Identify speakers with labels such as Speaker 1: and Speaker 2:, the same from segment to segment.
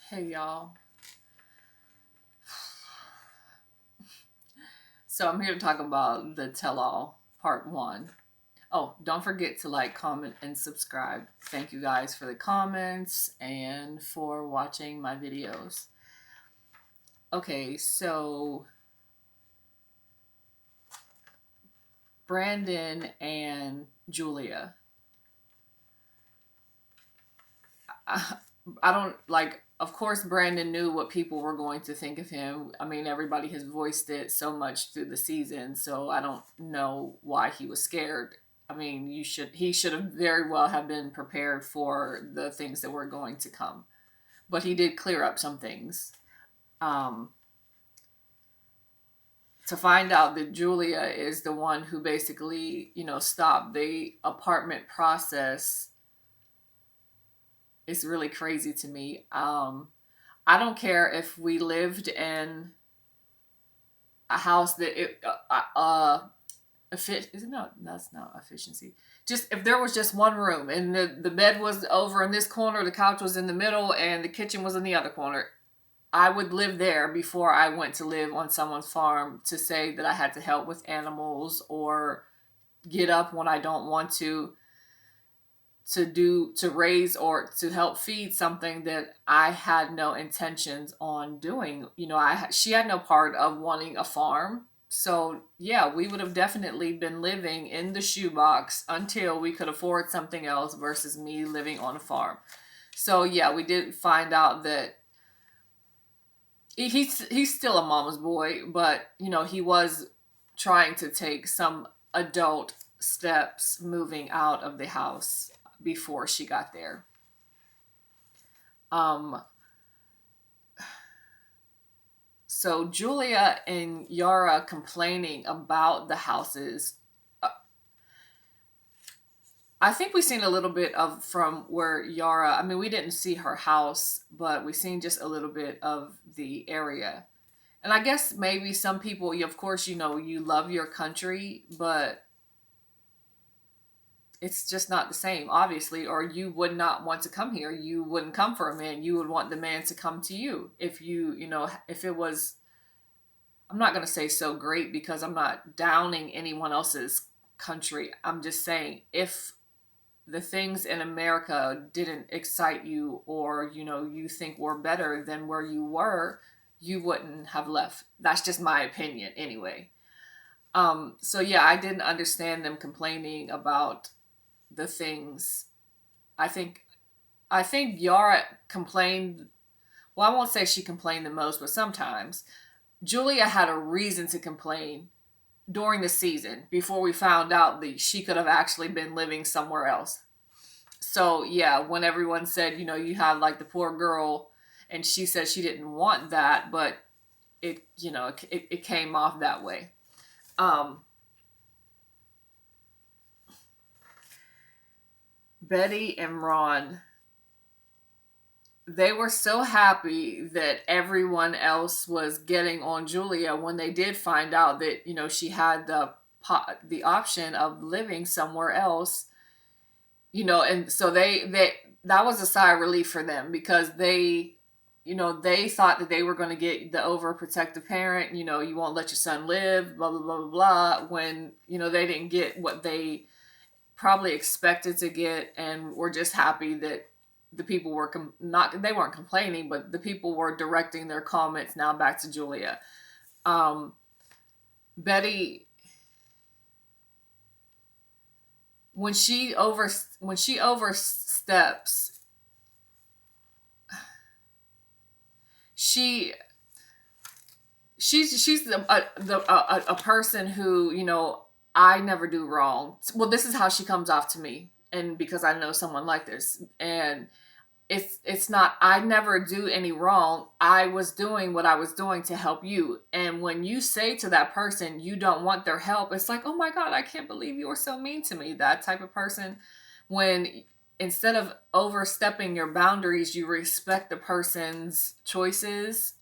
Speaker 1: Hey y'all. So I'm here to talk about the tell all part 1. Oh, don't forget to like, comment, and subscribe. Thank you guys for the comments and for watching my videos. Okay, so Brandon and Julia. I, I don't like, of course, Brandon knew what people were going to think of him. I mean, everybody has voiced it so much through the season, so I don't know why he was scared. I mean, he should have very well have been prepared for the things that were going to come. But he did clear up some things. Um, to find out that Julia is the one who basically, stopped the apartment process is really crazy to me. I don't care if we lived in a house that is it no, that's not efficiency. Just if there was just one room and the bed was over in this corner, the couch was in the middle, and the kitchen was in the other corner, I would live there before I went to live on someone's farm to say that I had to help with animals or get up when I don't want to raise or to help feed something that I had no intentions on doing. She had no part of wanting a farm. So, yeah, we would have definitely been living in the shoebox until we could afford something else versus me living on a farm. So, yeah, we did find out that he's still a mama's boy, but he was trying to take some adult steps moving out of the house before she got there. Um, so Julia and Yara complaining about the houses. I think we've seen a little bit of from where Yara. I mean, we didn't see her house, but we've seen just a little bit of the area. And I guess maybe some people, of course, you love your country, but it's just not the same, obviously, or you would not want to come here. You wouldn't come for a man. You would want the man to come to you. If if it was, I'm not going to say so great because I'm not downing anyone else's country. I'm just saying if the things in America didn't excite you or, you think were better than where you were, you wouldn't have left. That's just my opinion anyway. So yeah, I didn't understand them complaining about the things. I think I think Yara complained. Well, I won't say she complained the most, but sometimes Julia had a reason to complain during the season before we found out that she could have actually been living somewhere else. So yeah, when everyone said, you have like the poor girl, and she said she didn't want that, but it came off that way. Um, Betty and Ron, they were so happy that everyone else was getting on Julia when they did find out that she had the option of living somewhere else. And so they that was a sigh of relief for them because they thought that they were going to get the overprotective parent. You won't let your son live, blah blah blah blah blah. When they didn't get what they probably expected to get, and were just happy that the people were not, they weren't complaining, but the people were directing their comments now back to Julia. um Betty, when she oversteps, she she's a person who, I never do wrong. Well, this is how she comes off to me, and because I know someone like this. And it's not, I never do any wrong. I was doing what I was doing to help you. And when you say to that person you don't want their help, it's like, oh my god, I can't believe you were so mean to me. That type of person. When instead of overstepping your boundaries, you respect the person's choices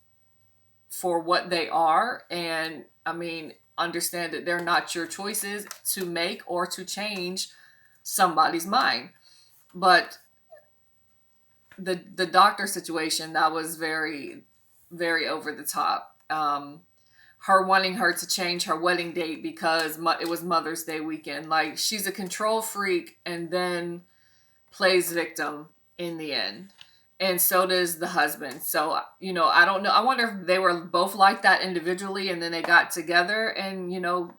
Speaker 1: for what they are. And I mean, understand that they're not your choices to make or to change somebody's mind. But the doctor situation, that was very, very over the top. Her wanting her to change her wedding date because it was Mother's Day weekend. Like, she's a control freak and then plays victim in the end. And so does the husband. So, I don't know. I wonder if they were both like that individually and then they got together and,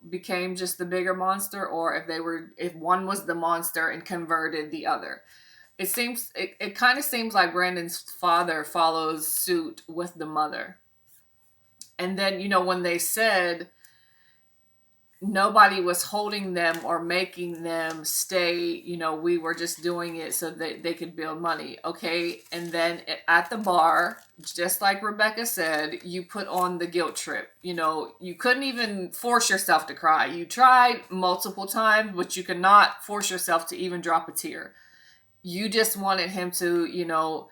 Speaker 1: became just the bigger monster, or if one was the monster and converted the other. It kind of seems like Brandon's father follows suit with the mother. And then, when they said nobody was holding them or making them stay, we were just doing it so that they could build money. Okay. And then at the bar, just like Rebecca said, you put on the guilt trip. You couldn't even force yourself to cry. You tried multiple times, but you could not force yourself to even drop a tear. You just wanted him to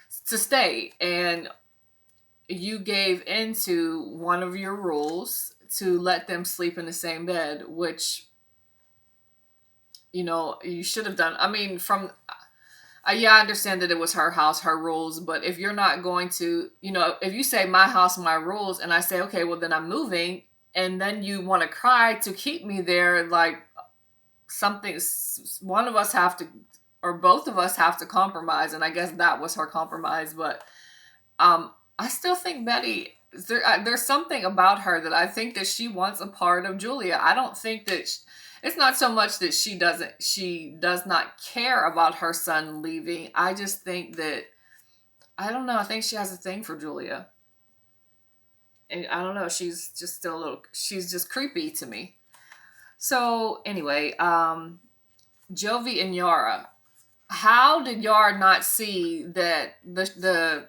Speaker 1: stay. And you gave into one of your rules to let them sleep in the same bed, which, you should have done. I mean, yeah, I understand that it was her house, her rules, but if you're not going to, if you say my house, my rules, and I say, okay, well, then I'm moving, and then you want to cry to keep me there, like, one of us have to, or both of us have to compromise, and I guess that was her compromise, but I still think Betty, there's something about her that I think that she wants a part of Julia. I don't think that it's not so much that she does not care about her son leaving. I just think that, I don't know, I think she has a thing for Julia. And I don't know, she's just she's just creepy to me. So anyway, Jovi and Yara. How did Yara not see that the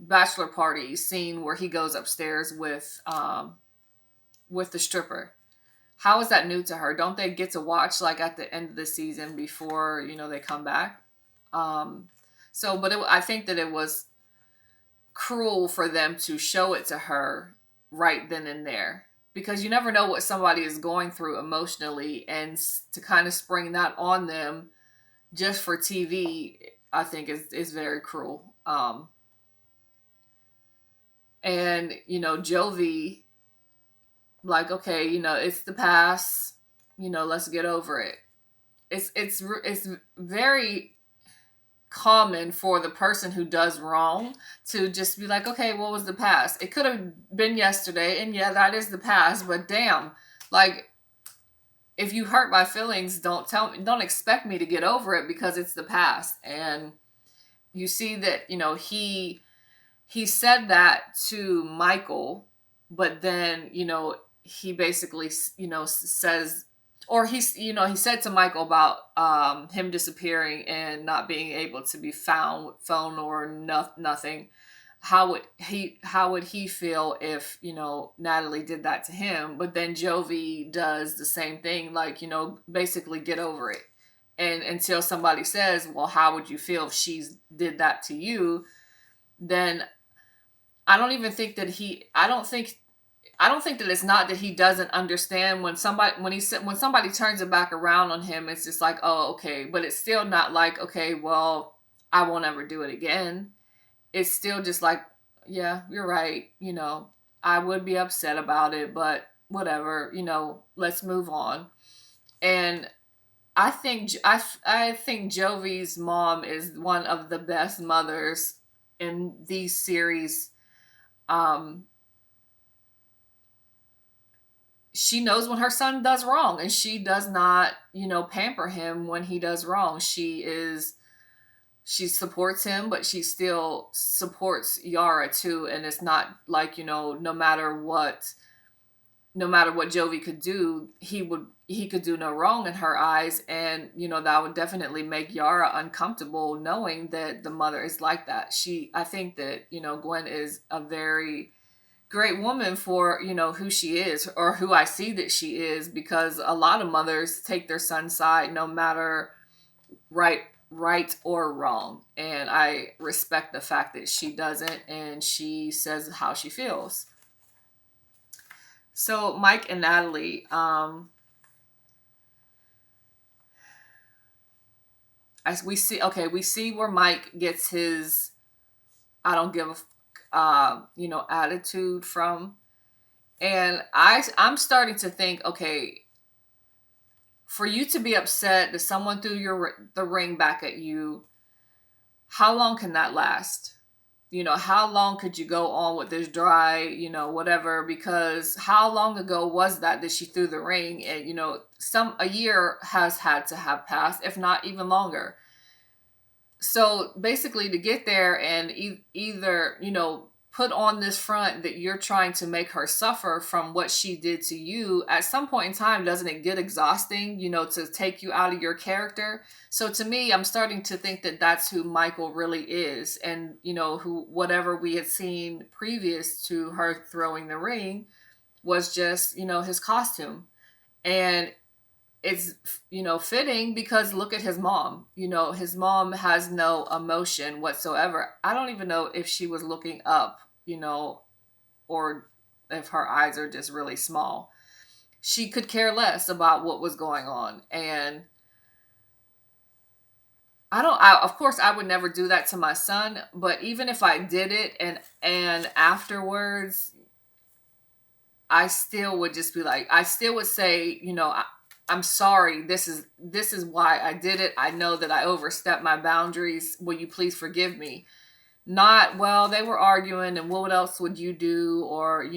Speaker 1: bachelor party scene where he goes upstairs with the stripper? How is that new to her? Don't they get to watch like at the end of the season before they come back? But I think that it was cruel for them to show it to her right then and there, because you never know what somebody is going through emotionally, and to kind of spring that on them just for TV, I think is very cruel. And Jovi, like, okay, it's the past, let's get over it. It's very common for the person who does wrong to just be like, okay, what was the past? It could have been yesterday, and yeah, that is the past, but damn, like, if you hurt my feelings, don't expect me to get over it because it's the past. And you see that, he said that to Michael, but then, he basically, says, or he said to Michael about him disappearing and not being able to be found, phone or nothing. How would he feel if, Natalie did that to him? But then Jovi does the same thing, like, basically get over it. And until somebody says, well, how would you feel if she did that to you? Then I don't even think that I don't think that it's not that he doesn't understand when somebody turns it back around on him. It's just like, oh, okay, but it's still not like, okay, well, I won't ever do it again. It's still just like, yeah, you're right. I would be upset about it, but whatever. Let's move on. And I think Jovi's mom is one of the best mothers in these series. She knows when her son does wrong, and she does not, pamper him when he does wrong. She supports him, but she still supports Yara too. And it's not like, no matter what Jovi could do, he could do no wrong in her eyes. And, that would definitely make Yara uncomfortable knowing that the mother is like that. I think that, Gwen is a very great woman for, who she is, or who I see that she is, because a lot of mothers take their son's side no matter right or wrong. And I respect the fact that she doesn't, and she says how she feels. So Mike and Natalie, as we see, okay, we see where Mike gets his I don't give a attitude from. And I'm starting to think, okay, for you to be upset that someone threw the ring back at you, how long can that last? How long could you go on with this dry, whatever? Because how long ago was that she threw the ring? And some a year has had to have passed, if not even longer. So basically, to get there and either put on this front that you're trying to make her suffer from what she did to you, at some point in time, doesn't it get exhausting, to take you out of your character? So to me, I'm starting to think that that's who Michael really is. And who whatever we had seen previous to her throwing the ring was just his costume. And it's fitting, because look at his mom. His mom has no emotion whatsoever. I don't even know if she was looking up, or if her eyes are just really small. She could care less about what was going on. And of course I would never do that to my son, but even if I did it and afterwards, I still would just be like, I still would say, I'm sorry. This is why I did it. I know that I overstepped my boundaries. Will you please forgive me? Not, well, they were arguing and what else would you do? Or,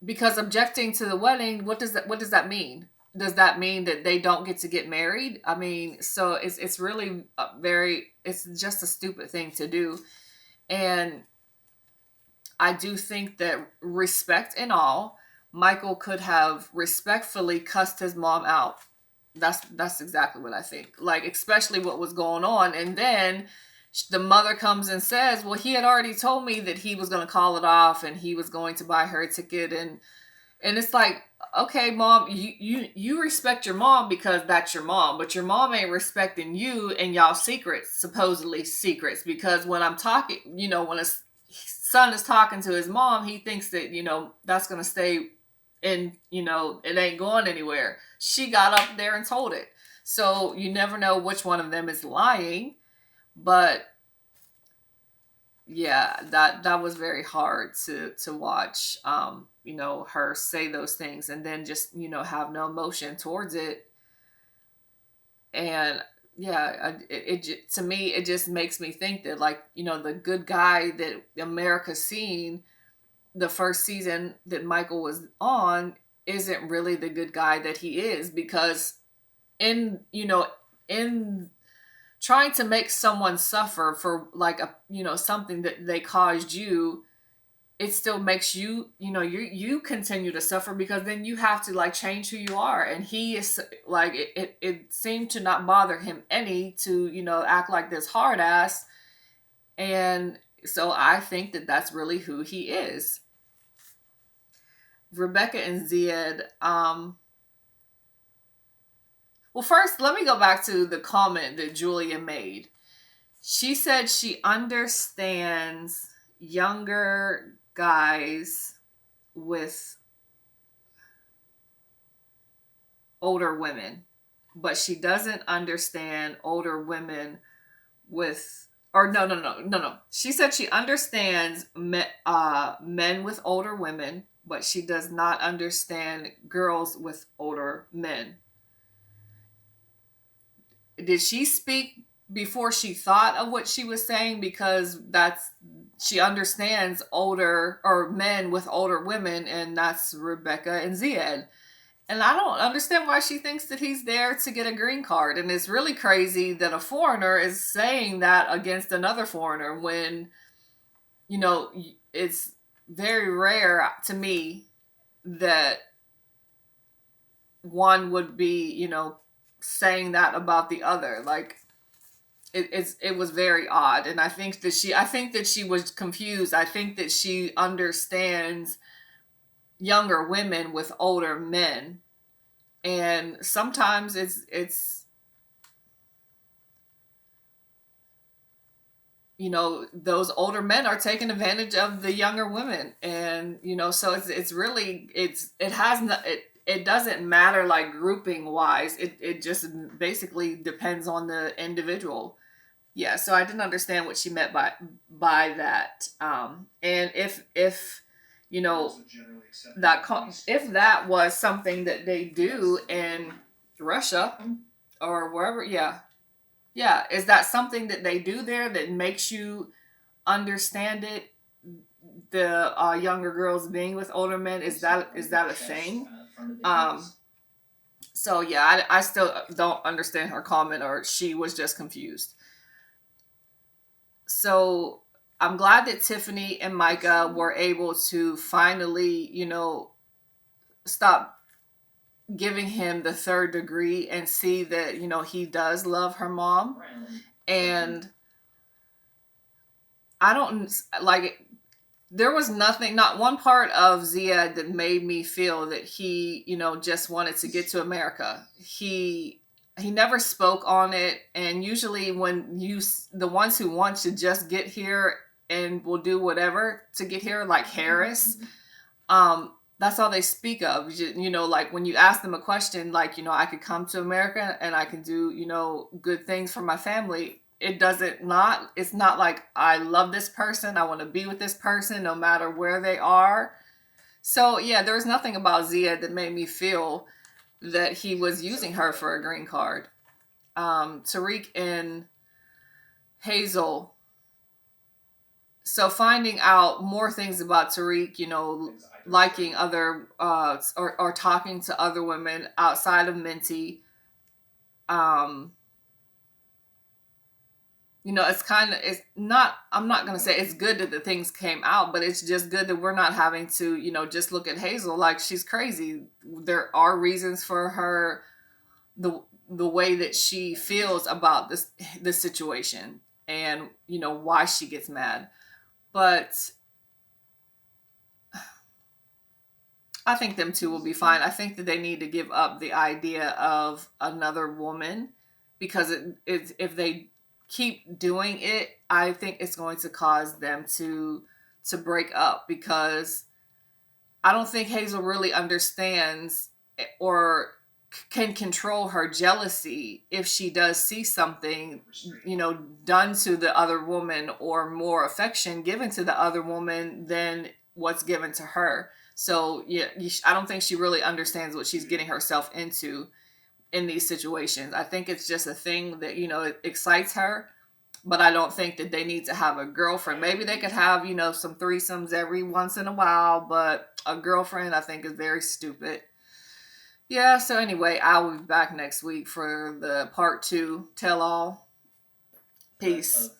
Speaker 1: because objecting to the wedding, what does that mean? Does that mean that they don't get to get married? I mean, so it's really it's just a stupid thing to do. And I do think that, respect and all, Michael could have respectfully cussed his mom out. That's exactly what I think. Like, especially what was going on. And then the mother comes and says, well, he had already told me that he was going to call it off and he was going to buy her a ticket. And it's like, okay, mom, you respect your mom because that's your mom, but your mom ain't respecting you and y'all secrets, supposedly secrets. Because when I'm talking, when a son is talking to his mom, he thinks that, that's going to stay in, it ain't going anywhere. She got up there and told it. So you never know which one of them is lying. But yeah, that was very hard to watch, her say those things and then just, have no emotion towards it. And yeah, to me, it just makes me think that, like, the good guy that America's seen the first season that Michael was on isn't really the good guy that he is. Because in trying to make someone suffer for, like, something that they caused you, it still makes you continue to suffer, because then you have to, like, change who you are. And he is like, it seemed to not bother him any to act like this hard ass. And so I think that that's really who he is. Rebecca and Zied. Well, first, let me go back to the comment that Julia made. She said she understands younger guys with older women, but she doesn't understand older women with, or no. She said she understands men with older women, but she does not understand girls with older men. Did she speak before she thought of what she was saying? Because she understands older, or men with older women, and that's Rebecca and Zied. And I don't understand why she thinks that he's there to get a green card. And it's really crazy that a foreigner is saying that against another foreigner, when, it's very rare to me that one would be, saying that about the other. Like, it was very odd. And I think that she was confused. I think that she understands younger women with older men. And sometimes it's those older men are taking advantage of the younger women. And so it's really, it has not, it doesn't matter like grouping wise. It just basically depends on the individual. Yeah, so I didn't understand what she meant by that. And if you know if that was something that they do in Russia or wherever, yeah, yeah, is that something that they do there that makes you understand it? The younger girls being with older men, is that a thing? Um, so yeah, I still don't understand her comment, or she was just confused. So I'm glad that Tiffany and Micah were able to finally, stop giving him the third degree and see that, he does love her mom. And I don't like, there was nothing, not one part of Ziad that made me feel that he, just wanted to get to America. He never spoke on it, and usually when the ones who want to just get here and will do whatever to get here, like Harris, that's all they speak of. Like when you ask them a question, like, I could come to America and I can do, good things for my family. It's not like I love this person, I want to be with this person no matter where they are. So yeah, there was nothing about Zia that made me feel that he was using her for a green card. Tariq and Hazel. So finding out more things about Tariq, liking other or talking to other women outside of Minty. um it's not, I'm not going to say it's good that the things came out, but it's just good that we're not having to, just look at Hazel like she's crazy. There are reasons for her, the way that she feels about this situation, and why she gets mad. But I think them two will be fine. I think that they need to give up the idea of another woman, because if they keep doing it, I think it's going to cause them to break up, because I don't think Hazel really understands or can control her jealousy if she does see something, done to the other woman, or more affection given to the other woman than what's given to her. So yeah, I don't think she really understands what she's getting herself into in these situations. I think it's just a thing that, it excites her, but I don't think that they need to have a girlfriend. Maybe they could have, some threesomes every once in a while, but a girlfriend I think is very stupid. Yeah, so anyway, I'll be back next week for the part 2 tell all. Peace.